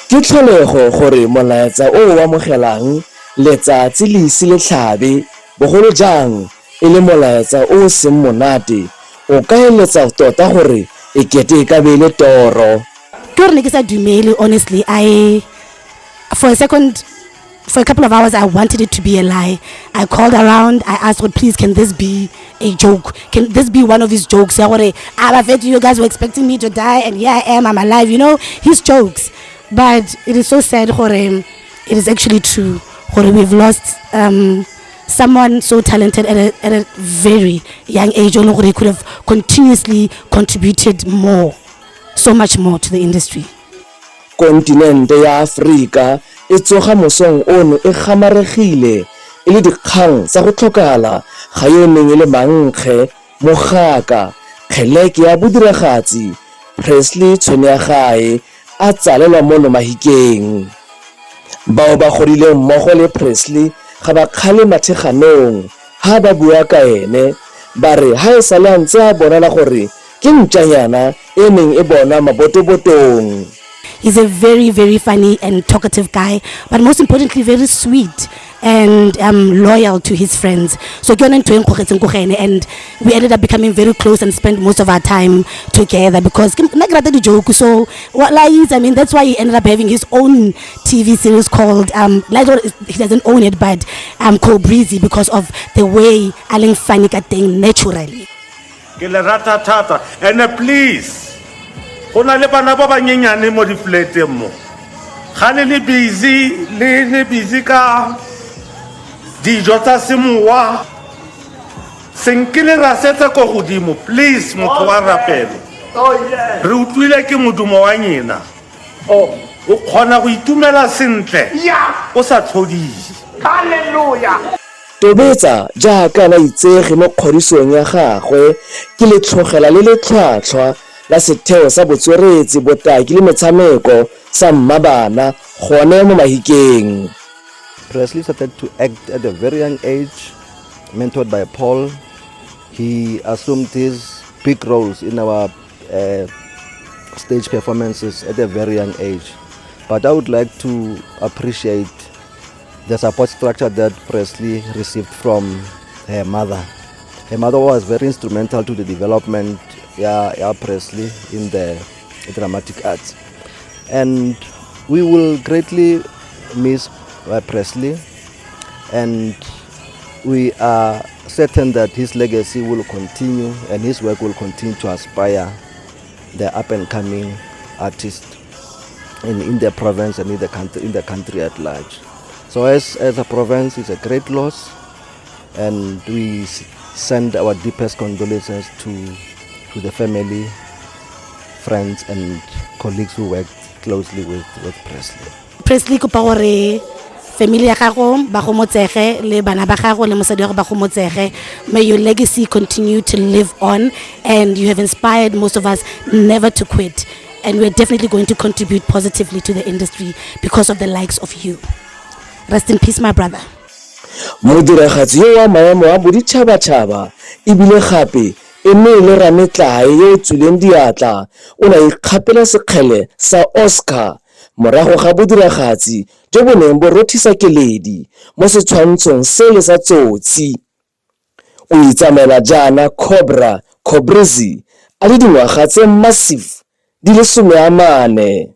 Ke tlholego gore molaetsa o o amogelang letsatsi le ise le tlhabe bogolo jang e le molaetsa o seng monate o ka eletsa tota gore ekete e ka be le toro. Ke gore ne ke sa dumele, honestly. For a couple of hours, I wanted it to be a lie. I called around. I asked, "God, please, can this be a joke? Can this be one of his jokes? You guys were expecting me to die, and here I am. I'm alive. You know, his jokes." But it is so sad, it is actually true. We've lost someone so talented at a very young age. He could have continuously contributed more, so much more to the industry. Kontinente ya Afrika e tsoga mosong ono e gamaregile e le dikgang tsa go tlhokala ga yo neng e le mankge mogaka kgeleke ya bodiragatsi Presley Chweneyagae a tsalelwa mo Mahikeng. Bao ba godileng mmogo le Presley ga ba kgale matheganong ha ba bua ka ene ba re ha e sale a ntse a bonala gore ke ntjanyana e neng e bona mabotobotong. He's a very, very funny and talkative guy, but most importantly, very sweet and loyal to his friends. So and we ended up becoming very close and spent most of our time together because so that's why he ended up having his own TV series called he doesn't own it, but Cobrizi, because of the way Aleng funny thing naturally. And please, go na le bana ba banyenyane mo di-flateng mo ga le busy ka dijo tsa semowa senkile ra setsa ko godimo. Please, motho wa rapelo, re utlwile ke modumo wa nyena o kgona go itumela sentle o sa tlhodise. Hallelujah. Tobetsa jaaka ba itsege mo kgodisong ya gagwe ke letlhogela le letlhwatlhwa la setheo sa botsweretsi botaki le metshameko sa mmabana gone mo Mahikeng. Presley started to act at a very young age, mentored by Paul. He assumed his big roles in our stage performances at a very young age. But I would like to appreciate the support structure that Presley received from her mother. Her mother was very instrumental to the development of Presley in the dramatic arts. And we will greatly miss Presley, and we are certain that his legacy will continue and his work will continue to inspire the up-and-coming artists in the province and in the country at large. So as a province, it's a great loss, and we send our deepest condolences to the family, friends, and colleagues who worked closely with Presley. Presley kopa gore family ya gago ba go motsege le bana ba gago le mosadi wa go ba go motsege. May your legacy continue to live on, and you have inspired most of us never to quit, and we're definitely going to contribute positively to the industry because of the likes of you. Rest in peace, my brother. Modiragatsi yo wa maemo a boditšhabatšhaba ebile gape e ne le rametlae yo o tswileng diatla o na ikgapela sekgele sa Oscar morago ga bodiragatsi jo bo neng bo rothisa keledi mo setshwantshong se le sa Tsotsi. O itsamela jaana Cobra Cobrizi a le dingwaga tse massive di le 40.